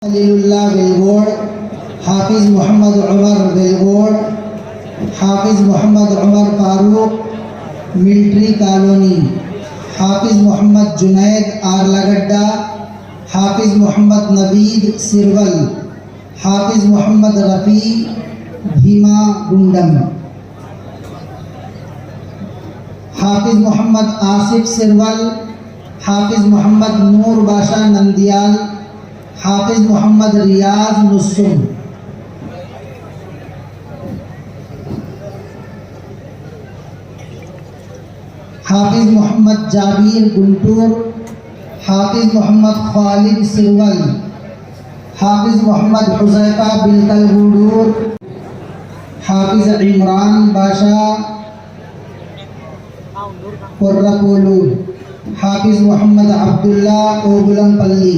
Khalilullah वेलगोड़, Hafiz Mohammad Umar वेलगोड़, Hafiz Mohammad Umar Farooq military colony, Hafiz Mohammad Junaid आरलागड्डा, Hafiz Mohammad Naveed सिरवल, Hafiz Mohammad Rafi Bhima Gundam, Hafiz Mohammad Asif सिरवल, Hafiz Mohammad Noor Baasha Nandyal, Hafiz Mohammad Riyaz नुस्सुम, Hafiz Mohammad Jabir Guntur, Hafiz Mohammad Khalid सिरवल, Hafiz Mohammad Huzaifa बिलकल Gudur, Hafiz Imran Baasha कुर्रकोलू, Hafiz Mohammad Abdullah ओगुलमपल्ली।